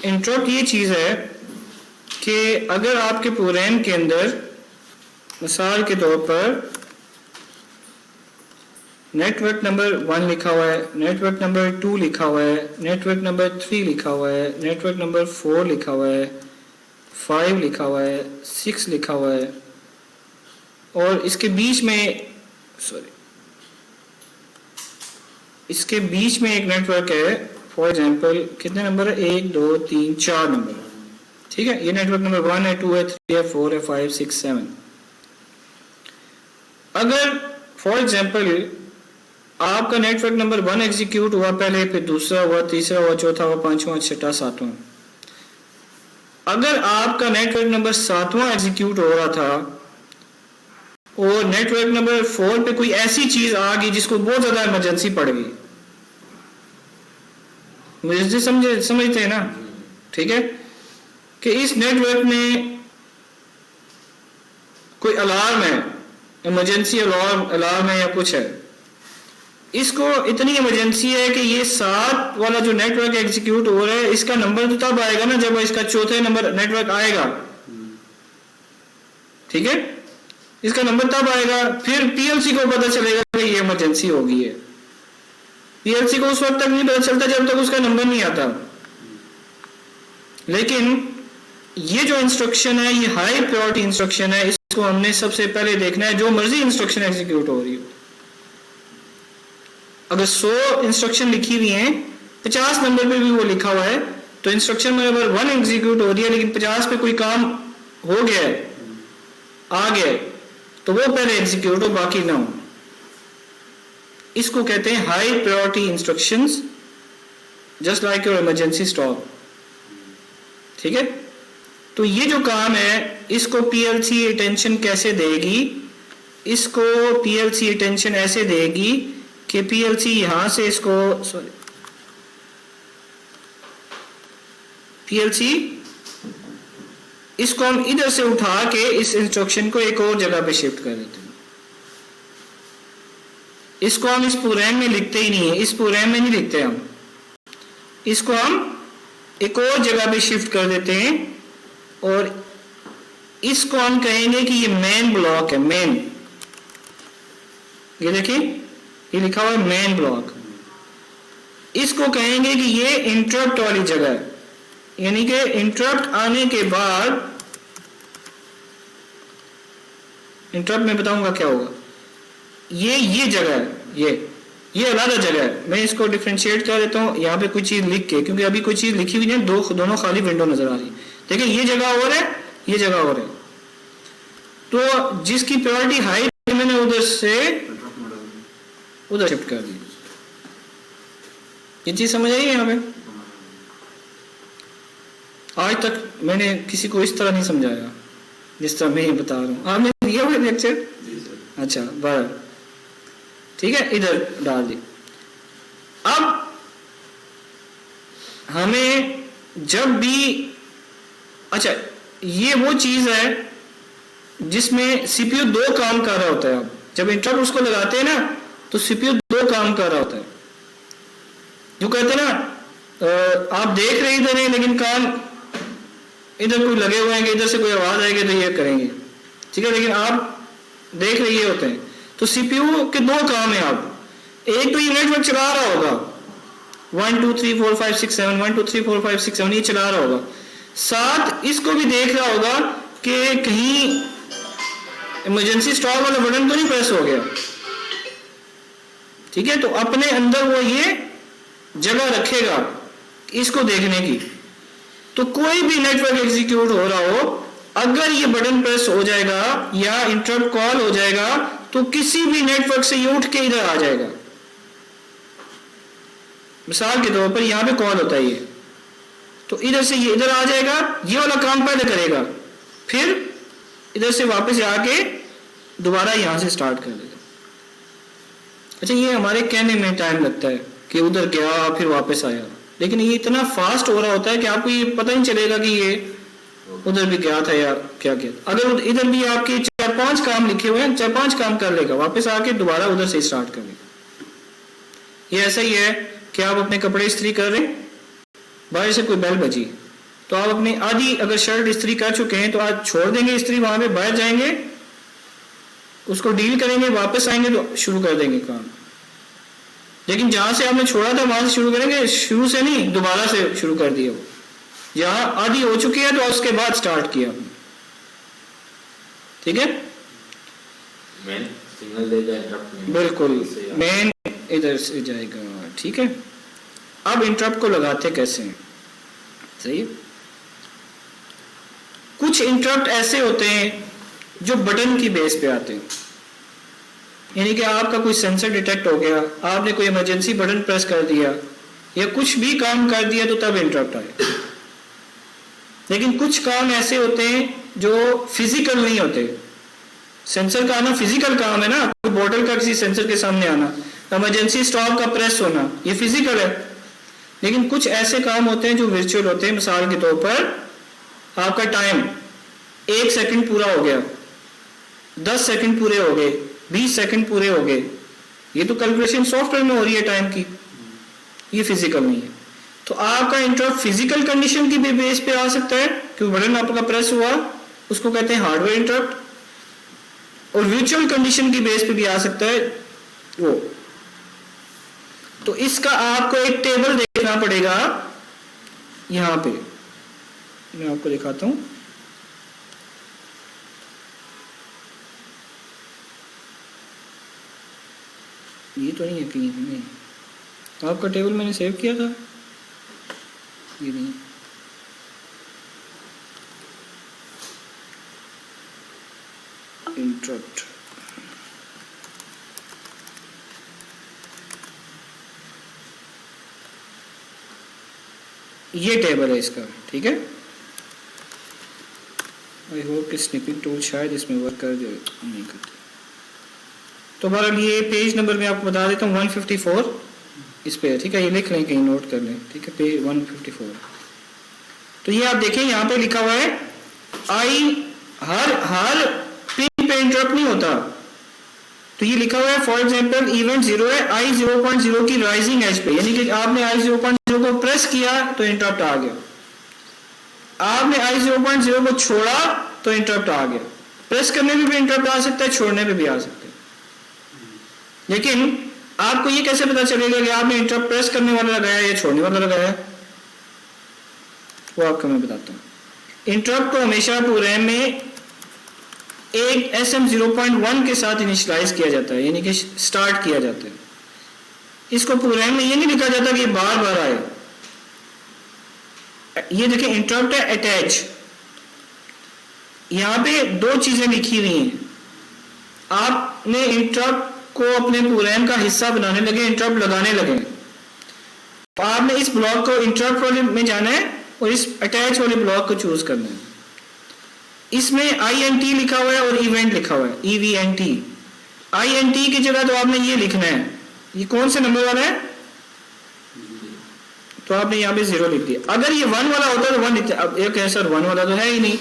Interrupt ये चीज़ है कि अगर आपके प्रोग्राम के अंदर मिसाल के तौर पर नेटवर्क नंबर 1 लिखा हुआ है, नेटवर्क नंबर 2 लिखा हुआ है, नेटवर्क नंबर 3 लिखा हुआ है, नेटवर्क नंबर 4 लिखा हुआ है, 5 लिखा हुआ है, 6 लिखा हुआ है, और इसके बीच में इसके बीच में एक नेटवर्क है, फॉर एग्जांपल कितने नंबर है, 1 2 3 4 नंबर, ठीक है। ये नेटवर्क नंबर 1 है, 2 है, 3 है, 4 है, 5 6 7। अगर फॉर एग्जांपल आपका नेटवर्क नंबर 1 एग्जीक्यूट हुआ पहले, फिर दूसरा हुआ, तीसरा हुआ, चौथा हुआ, पांचवा, छठा, सातवां। अगर आपका नेटवर्क नंबर 7वां एग्जीक्यूट हो रहा था और नेटवर्क नंबर 4 पे कोई ऐसी चीज आ गई जिसको बहुत ज्यादा इमरजेंसी पड़ गई, मुझे समझते हैं ना, ठीक है, कि इस नेटवर्क में कोई अलार्म है, इमरजेंसी अलार्म है या कुछ है, इसको इतनी इमरजेंसी है कि ये 7 वाला जो नेटवर्क एग्जीक्यूट हो रहा है, इसका नंबर तो तब आएगा ना जब इसका चौथे नंबर नेटवर्क आएगा, ठीक है, इसका नंबर तब आएगा, फिर पीएलसी को पता चलेगा कि ये इमरजेंसी हो गई है। पीएलसी को उस वक्त तक नहीं पता चलता जब तक उसका नंबर नहीं आता। लेकिन ये जो इंस्ट्रक्शन है, ये हाई प्रायोरिटी इंस्ट्रक्शन है, इसको हमने सबसे पहले देखना है जो मर्जी इंस्ट्रक्शन एग्जीक्यूट हो रही हो। अगर 100 इंस्ट्रक्शन लिखी हुई हैं, 50 नंबर पे भी वो लिखा हुआ है, तो इंस्ट्रक्शन नंबर 1 एग्जीक्यूट हो रही है, लेकिन 50 पे कोई काम हो गया है, आ गया, तो वो पहले एग्जीक्यूट हो, बाकी ना हो। इसको कहते हैं high priority instructions, just like your emergency stop, ठीक है। तो ये जो काम है, इसको पीएलसी अटेंशन कैसे देगी, इसको पीएलसी अटेंशन ऐसे देगी कि पीएलसी यहां से इसको पीएलसी इसको हम इधर से उठा के इस इंस्ट्रक्शन को एक और जगह पे शिफ्ट कर देते हैं। इसको हम इस प्रोग्राम में लिखते ही नहीं है, इस प्रोग्राम में नहीं लिखते हम, इसको हम एक और जगह पे शिफ्ट कर देते हैं और इसको हम कहेंगे कि ये मेन ब्लॉक है, मेन, ये देखिए ये लिखा हुआ है मेन ब्लॉक। इसको कहेंगे कि ये इंटरप्ट वाली जगह है, यानी कि इंटरप्ट आने के बाद, इंटरप्ट में बताऊंगा क्या होगा, ये जगह है, ये अलग जगह है। मैं इसको डिफरेंशिएट कर देता हूं यहाँ पे कोई चीज लिख के, क्योंकि अभी कोई चीज लिखी हुई नहीं, दोनों खाली विंडो नजर आ रही है। देखिए ये जगह और है, ये जगह और है, तो जिसकी प्रायोरिटी हाई मैंने उधर से उधर शिफ्ट कर दी। ये चीज समझ आई है यहाँ पे? आज तक मैंने किसी को इस तरह नहीं समझाया जिस तरह मैं ये बता रहा हूँ। आपने दिया हुआ लेक्चर? अच्छा बराबर, ठीक है, इधर डाल दी। अब हमें जब भी, अच्छा ये वो चीज है जिसमें सीपीयू 2 काम कर रहा होता है। अब जब इंटरप्ट उसको लगाते हैं ना, तो सीपीयू 2 काम कर रहा होता है। जो कहते हैं ना, आप देख रहे इधर हैं लेकिन कान इधर कोई लगे हुए हैं कि इधर से कोई आवाज आएगी तो ये करेंगे, ठीक है, लेकिन आप देख रहे ये होते हैं। तो सीपीयू के 2 काम है। आप एक तो ये नेटवर्क चला रहा होगा, 1 2 3 4 5 6 7 1 2 3 4 5 6 7 ये चला रहा होगा, साथ इसको भी देख रहा होगा कि कहीं इमरजेंसी स्टॉप वाला बटन तो नहीं प्रेस हो गया, ठीक है। तो अपने अंदर वो ये जगह रखेगा इसको देखने की। तो कोई भी नेटवर्क एग्जीक्यूट हो रहा हो, अगर ये बटन प्रेस हो जाएगा या इंटरप्ट कॉल हो जाएगा, तो किसी भी नेटवर्क से ये उठ के इधर आ जाएगा। मिसाल के तौर पर यहां पे कॉल होता है ये, तो इधर से ये इधर आ जाएगा, ये वाला काम पहले करेगा, फिर इधर से वापस आके दोबारा यहां से स्टार्ट कर देगा। अच्छा ये हमारे कहने में टाइम लगता है कि उधर गया फिर वापस आया, लेकिन ये इतना फास्ट हो रहा होता है कि आपको ये पता नहीं चलेगा कि ये उधर भी गया था या क्या किया। अगर इधर भी आपके 4-5 काम लिखे हुए हैं, 4-5 काम कर लेगा, वापस आके दोबारा उधर से स्टार्ट कर लेगा। ये ऐसा ही है कि आप अपने कपड़े इस्त्री कर रहे हैं, बाहर से कोई बेल बजी, तो आप अपनी आधी अगर शर्ट इस्त्री कर चुके हैं तो आज छोड़ देंगे इस्त्री, वहां पे बाहर जाएंगे, उसको डील करेंगे, वापस आएंगे तो शुरू कर देंगे काम। लेकिन जहां से आपने छोड़ा था वहां से शुरू करेंगे, शुरू से नहीं, दोबारा से शुरू कर दिया। वो जहां आधी हो चुकी है तो उसके बाद स्टार्ट किया आपने, ठीक है। मेन सिग्नल देगा इंटरप्ट में, बिल्कुल मेन इधर से जाएगा, ठीक है। अब इंटरप्ट को लगाते कैसे हैं, सही है? कुछ इंटरप्ट ऐसे होते हैं जो बटन की बेस पे आते हैं, यानी कि आपका कोई सेंसर डिटेक्ट हो गया, आपने कोई इमरजेंसी बटन प्रेस कर दिया या कुछ भी काम कर दिया तो तब इंटरप्ट आए। लेकिन कुछ काम ऐसे होते हैं जो फिजिकल नहीं होते। सेंसर का आना फिजिकल काम है ना, कोई बोतल का किसी सेंसर के सामने आना, इमरजेंसी स्टॉप का प्रेस होना, ये फिजिकल है। लेकिन कुछ ऐसे काम होते हैं जो वर्चुअल होते हैं। मिसाल के तौर पर आपका टाइम 1 सेकंड पूरा हो गया, 10 सेकंड पूरे हो गए, 20 सेकंड पूरे हो गए, ये तो कैलकुलेशन सॉफ्टवेयर में हो रही है टाइम की, ये फिजिकल नहीं है। तो आपका इंटरप्ट फिजिकल कंडीशन की भी बेस पे आ सकता है, क्योंकि बटन आपका प्रेस हुआ, उसको कहते हैं हार्डवेयर इंटरप्ट, और वर्चुअल कंडीशन की बेस पे भी आ सकता है वो। तो इसका आपको एक टेबल देखना पड़ेगा, यहां पे मैं आपको दिखाता हूं। ये तो नहीं है कहीं, नहीं आपका टेबल मैंने सेव किया था, ये नहीं। इंटरप्ट ये टेबल है इसका, ठीक है। आई होप कि स्निपिंग टूल शायद इसमें वर्क कर दे, नहीं करते। तो बहरहाल ये पेज नंबर मैं आपको बता देता हूँ 154 इस पे, ठीक है। ये लिख लें, कहीं नोट कर लें, ठीक है। पेज 154। तो ये आप देखें यहाँ पे लिखा हुआ है आई, हर पिन पे इंटरप्ट नहीं होता। तो ये लिखा हुआ है फॉर एग्जांपल इवेंट 0 है आई 0.0 की राइजिंग एज पे, यानी कि आपने आई 0.0 को प्रेस किया तो इंटरप्ट आ गया, आपने आई 0.0 को छोड़ा तो इंटरप्ट आ गया। प्रेस करने में भी इंटरप्ट आ सकता है, छोड़ने में भी आ सकता है। लेकिन आपको ये कैसे पता चलेगा कि आपने इंटरप्ट प्रेस करने वाला लगाया या छोड़ने वाला लगाया, वो आपको मैं बताता हूं। इंटरप्ट को हमेशा प्रोग्राम में एक SM0.1 के साथ इनिशियलाइज किया जाता है, यानी कि स्टार्ट किया जाता है। इसको प्रोग्राम में ये नहीं लिखा जाता कि बार बार आए। ये देखिए इंटरप्ट है अटैच, यहां पे 2 चीजें लिखी हुई हैं। आपने इंटरप्ट को अपने प्रोग्राम का हिस्सा बनाने लगे, इंटरप्ट लगाने लगे, तो आपने इस ब्लॉक को इंटरप्ट वाले में जाना है और इस अटैच वाले ब्लॉक को चूज करना है। इसमें INT लिखा हुआ है और इवेंट लिखा हुआ है, EVNT। INT की जगह तो आपने ये लिखना है, ये कौन से नंबर वाला है, तो आपने यहाँ पे 0 लिख दिया। अगर ये 1 वाला होता तो 1 लिखते, अब एक है सर 1 वाला तो है ही नहीं,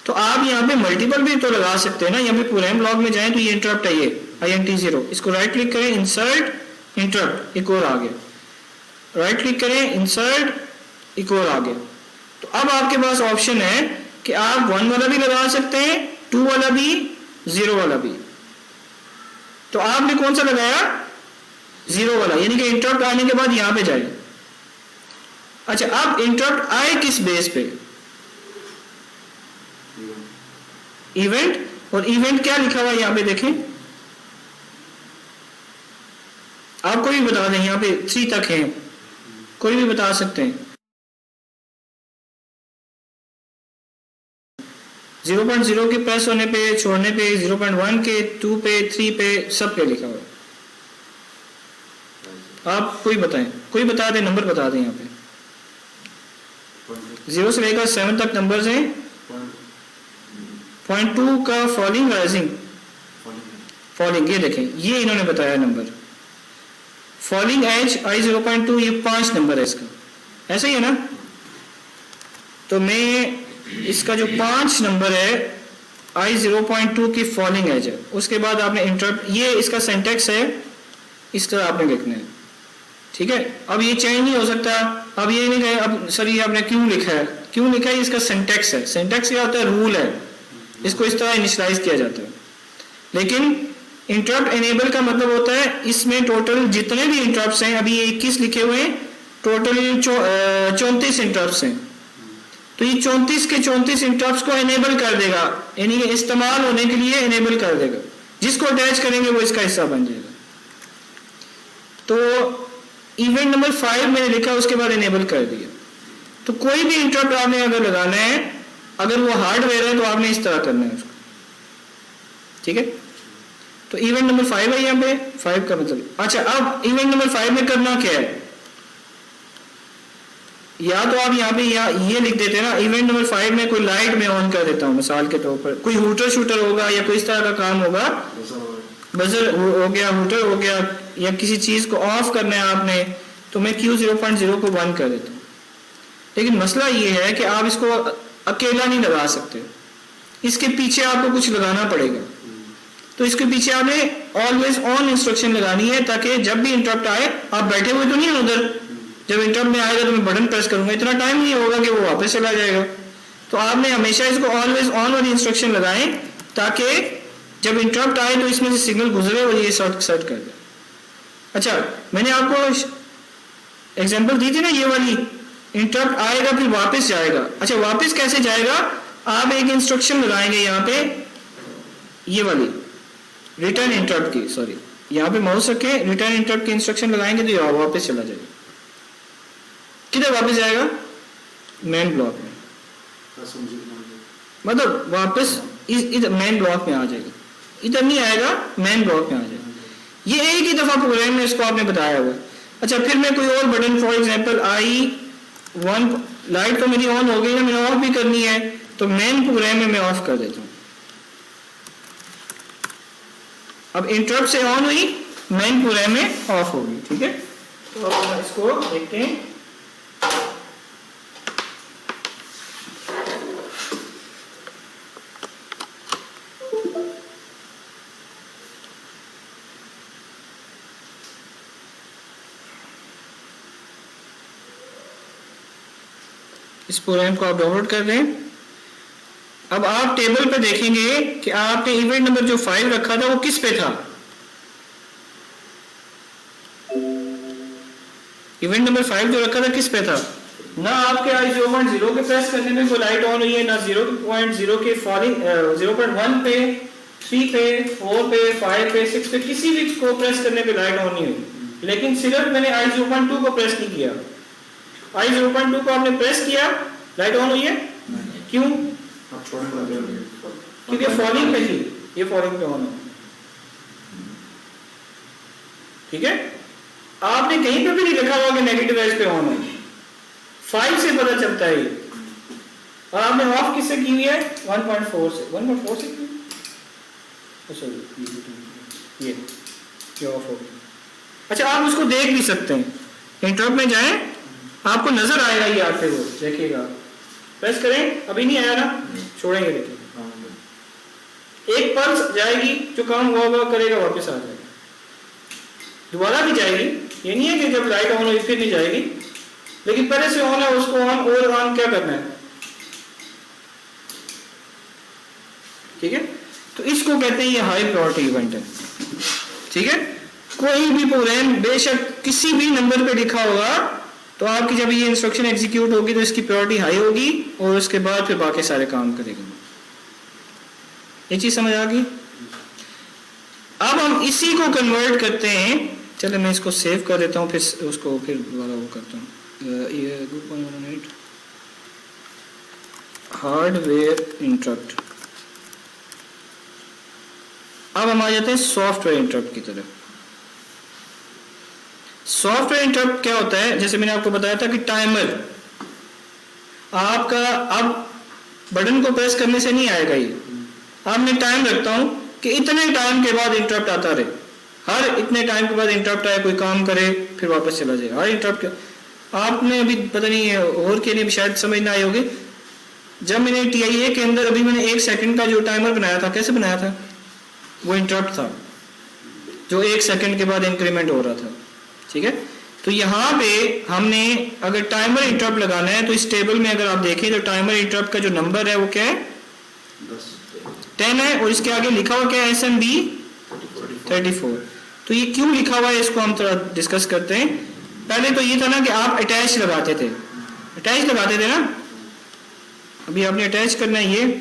तो आप यहाँ पे मल्टीपल भी तो लगा सकते हैं ना। यहाँ पे प्रोग्राम ब्लॉक में जाएं तो ये इंटरप्ट है, ये INT 0, इसको राइट क्लिक करें, इंसर्ट इंटरप्ट, एक और आ गया, राइट क्लिक करें, इंसर्ट, एक और आ गया। तो अब आपके पास ऑप्शन है कि आप 1 वाला भी लगा सकते हैं, 2 वाला भी, 0 वाला भी। तो आपने कौन सा लगाया, 0 वाला, यानी कि इंटरप्ट आने के बाद यहां पे जाए। अच्छा, अब इंटरप्ट आए किस बेस पे, इवेंट, और इवेंट क्या लिखा हुआ है यहां पे देखें, आप कोई भी बता दें, यहां पे 3 तक है, कोई भी बता सकते हैं। 0.0 के प्रेस होने पे, छोड़ने पे, 0.1 के, 2 पे, 3 पे, सब पे लिखा हुआ है। आप कोई बताएं, कोई बता दें, नंबर बता दें। यहाँ पे 0 से लेकर 7 तक नंबर्स हैं। 0.2 का फॉलिंग, राइजिंग, फॉलिंग, ये देखें, ये इन्होंने बताया नंबर। फॉलिंग एज आई 0.2, ये 5 नंबर है इसका, ऐसा ही है ना। तो मैं इसका जो 5 नंबर है आई 0.2 की फॉलिंग एज है, उसके बाद आपने इंटरप्ट, ये इसका सिंटैक्स है, इस तरह आपने लिखना है, ठीक है। अब ये चेंज नहीं हो सकता। अब ये नहीं कहे अब सर ये आपने क्यों लिखा है, क्यों लिखा है, इसका सिंटैक्स है। सिंटैक्स क्या होता है, रूल है, इसको इस तरह इनिशियलाइज किया जाता है। लेकिन इंटरप्ट एनेबल का मतलब होता है इसमें टोटल जितने भी इंटरप्ट्स हैं, अभी ये 21 लिखे हुए हैं, टोटल 34 इंटरप्ट्स हैं। तो ये 34 के 34 इंटरप्ट्स को एनेबल कर देगा, यानी कि इस्तेमाल होने के लिए एनेबल कर देगा। जिसको अटैच करेंगे वो इसका हिस्सा बन जाएगा। तो इवेंट नंबर 5 मैंने लिखा, उसके बाद एनेबल कर दिया। तो कोई भी इंटरप्ट आपने अगर लगाना है, अगर वो हार्डवेयर है तो आपने इस तरह करना है उसको, ठीक है। तो इवेंट नंबर 5 है यहाँ पे, 5 का मतलब। अच्छा, अब इवेंट नंबर 5 में करना क्या है, या तो आप यहाँ पे ये लिख देते हैं ना, इवेंट नंबर 5 में कोई लाइट में ऑन कर देता हूँ मिसाल के तौर पर, कोई हूटर शूटर होगा या कोई इस तरह का काम होगा, बजर हो गया, हूटर हो गया, या किसी चीज को ऑफ करना है आपने, तो मैं Q0.0 को बंद कर देता हूँ। लेकिन मसला ये है कि आप इसको अकेला नहीं लगा सकते, इसके पीछे आपको कुछ लगाना पड़ेगा। तो इसके पीछे आपने ऑलवेज ऑन इंस्ट्रक्शन लगानी है, ताकि जब भी इंटरप्ट आए, आप बैठे हुए तो नहीं है उधर, जब इंटरप्ट में आएगा तो मैं बटन प्रेस करूंगा, इतना टाइम नहीं होगा कि वो वापस चला जाएगा। तो आपने हमेशा इसको ऑलवेज ऑन वाली इंस्ट्रक्शन लगाएं, ताकि जब इंटरप्ट आए तो इसमें से सिग्नल गुजरे और ये सेट कर दे। अच्छा, मैंने आपको एग्जांपल दी थी ना, ये वाली इंटरप्ट आएगा फिर वापस जाएगा। अच्छा, वापस कैसे जाएगा, आप एक इंस्ट्रक्शन लगाएंगे यहाँ पे, ये वाली रिटर्न इंटरप्ट की, सॉरी यहाँ पे माउस रखें, रिटर्न इंटरप्ट की इंस्ट्रक्शन लगाएंगे तो ये वापस चला जाएगा। किधर वापस जाएगा, मेन ब्लॉक में, मतलब वापस इधर मेन ब्लॉक में आ जाएगा, इधर नहीं आएगा, मेन ब्लॉक में आ जाएगा। ये एक ही दफा प्रोग्राम में इसको आपने बताया हुआ। अच्छा, फिर मैं कोई और button, for example I1, light तो मेरी ऑन हो गई ना, मैंने ऑफ भी करनी है, तो मेन प्रोग्राम में मैं ऑफ कर देता हूँ। अब इंटरप्ट से ऑन हुई, मेन प्रोग्राम में ऑफ होगी, ठीक है। तो अब इसको देखते हैं। इस प्रोग्राम को आप डाउनलोड कर लें। अब आप टेबल पे देखेंगे कि आपने इवेंट नंबर जो 5 रखा था वो किस पे था, इवेंट नंबर 5 जो रखा था किस पे था। ना आपके I0.0 के प्रेस करने में कोई लाइट ऑन हुई है, ना 0.0 के फॉलिंग 0.1 पे, 3 पे, 4 पे, 5 पे, 6 पे, किसी भी को प्रेस करने पे लाइट ऑन नहीं हुई। लेकिन सिर्फ मैंने I0.2 को प्रेस नहीं किया, I0.2 को आपने प्रेस किया, लाइट ऑन हुई है। क्यों, क्योंकि फॉलिंग पे थी, ये फॉलिंग पे ऑन है, ठीक है। आपने कहीं पे भी नहीं लिखा हुआ कि नेगेटिव एज पे ऑन है, 5 से पता चलता है ये। और आपने ऑफ किससे की हुई है, 1.4 से, 1.4 से की, ये ऑफ हो गया। अच्छा, आप उसको देख भी सकते हैं, इंटरप्ट में जाएं, आपको नजर आएगा ये आते हुए, देखिएगा, प्रेस करें, अभी नहीं आया ना, छोड़ेंगे, देखिए एक पल्स जाएगी, जो काम हुआ करेगा वापस आ जाएगा, दोबारा भी जाएगी। ये नहीं है कि जब लाइट ऑन हुई फिर नहीं जाएगी, लेकिन पहले से ऑन है, उसको ऑन और ऑन क्या करना है, ठीक है। तो इसको कहते हैं ये हाई प्रायोरिटी इवेंट है, ठीक है। कोई भी प्रोग्राम बेशक किसी भी नंबर पे लिखा होगा, तो आपकी जब ये इंस्ट्रक्शन एग्जीक्यूट होगी तो इसकी प्रायोरिटी हाई होगी, और उसके बाद फिर बाकी सारे काम करेगी। ये चीज समझ आ गई। अब हम इसी को कन्वर्ट करते हैं, चलो मैं इसको सेव कर देता हूँ, फिर उसको फिर दोबारा वो करता हूँ। ये हार्डवेयर इंटरप्ट। अब हम आ जाते हैं सॉफ्टवेयर इंटरप्ट की तरफ। सॉफ्टवेयर इंटरप्ट क्या होता है, जैसे मैंने आपको बताया था कि टाइमर आपका अब बटन को प्रेस करने से नहीं आएगा, ये आपने टाइम रखता हूं कि इतने टाइम के बाद इंटरप्ट आता रहे, हर इतने टाइम के बाद इंटरप्ट आए, कोई काम करे फिर वापस चला जाए, हर इंटरप्ट। आपने अभी पता नहीं और के लिए भी शायद समझ ना आई होगी, जब मैंने TIA के अंदर अभी मैंने 1 सेकंड का जो टाइमर बनाया था, कैसे बनाया था, वो इंटरप्ट था जो 1 सेकंड के बाद इंक्रीमेंट हो रहा था, ठीक है। तो यहाँ पे हमने अगर टाइमर इंटरप्ट लगाना है तो इस टेबल में अगर आप देखें तो टाइमर इंटरप्ट का जो नंबर है वो क्या है 10 है, और इसके आगे लिखा हुआ क्या है SMB 34। तो ये क्यों लिखा हुआ है इसको हम थोड़ा डिस्कस करते हैं। पहले तो ये था ना कि आप अटैच लगाते थे, अटैच लगाते थे ना, अभी आपने अटैच करना है ये,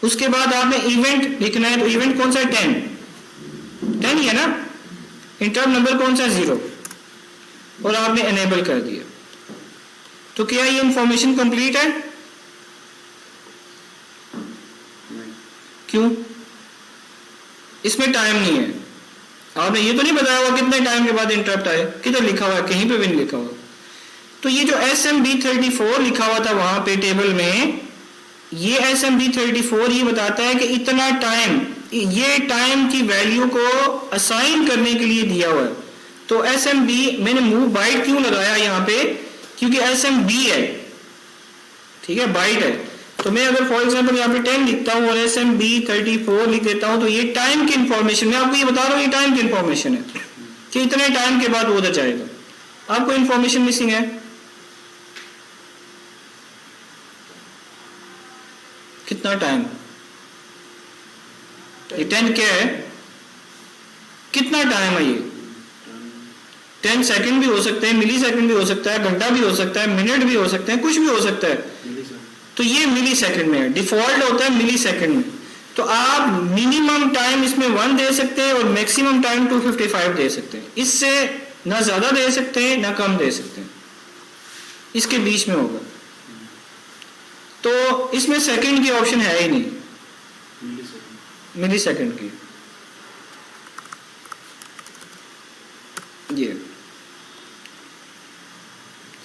उसके बाद आपने इवेंट लिखना है, तो इवेंट कौन सा है 10 ही है ना, इंटरप्ट नंबर कौन सा है 0, और आपने एनेबल कर दिया। तो क्या ये इंफॉर्मेशन कंप्लीट है? क्यों? इसमें टाइम नहीं है, आपने ये तो नहीं बताया हुआ कितने टाइम के बाद इंटरप्ट आए, किधर लिखा हुआ है? कहीं पे भी नहीं लिखा हुआ। तो ये जो SMB 34 लिखा हुआ था वहां पे टेबल में, ये SMB 34 ये बताता है कि इतना टाइम, ये टाइम की वैल्यू को असाइन करने के लिए दिया हुआ है। तो SMB मैंने मूव बाइट क्यों लगाया यहाँ पे, क्योंकि SMB है, ठीक है, बाइट है। तो मैं अगर फॉर एग्जांपल यहाँ पे 10 लिखता हूँ और SMB 34 लिख देता हूँ, तो ये टाइम की इंफॉर्मेशन, मैं आपको ये बता रहा हूँ, ये टाइम की इंफॉर्मेशन है कि इतने टाइम के बाद वो उधर जाएगा। आपको इंफॉर्मेशन मिसिंग है, कितना टाइम, ये 10 क्या है, कितना टाइम है ये? 10 सेकंड भी हो सकते हैं, मिली सेकंड भी हो सकता है, घंटा भी हो सकता है, मिनट भी हो सकते हैं, कुछ भी हो सकता है। तो ये मिली सेकंड में है, डिफॉल्ट होता है मिली सेकंड में। तो आप मिनिमम टाइम इसमें 1 दे सकते हैं और मैक्सिमम टाइम 255 दे सकते हैं, इससे ना ज्यादा दे सकते हैं ना कम दे सकते हैं, इसके बीच में होगा। तो इसमें सेकंड की ऑप्शन है ही नहीं, मिली सेकंड की। ये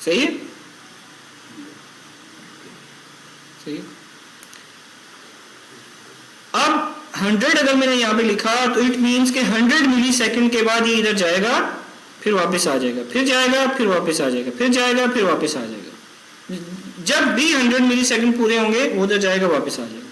सही है, सही है। अब 100 अगर मैंने यहां पे लिखा तो इट मींस के 100 मिली सेकंड के बाद ये इधर जाएगा, फिर वापस आ जाएगा, फिर जाएगा, फिर वापस आ जाएगा, फिर जाएगा, फिर वापस आ जाएगा। जब भी 100 मिली सेकंड पूरे होंगे वो उधर जाएगा, वापस आ जाएगा।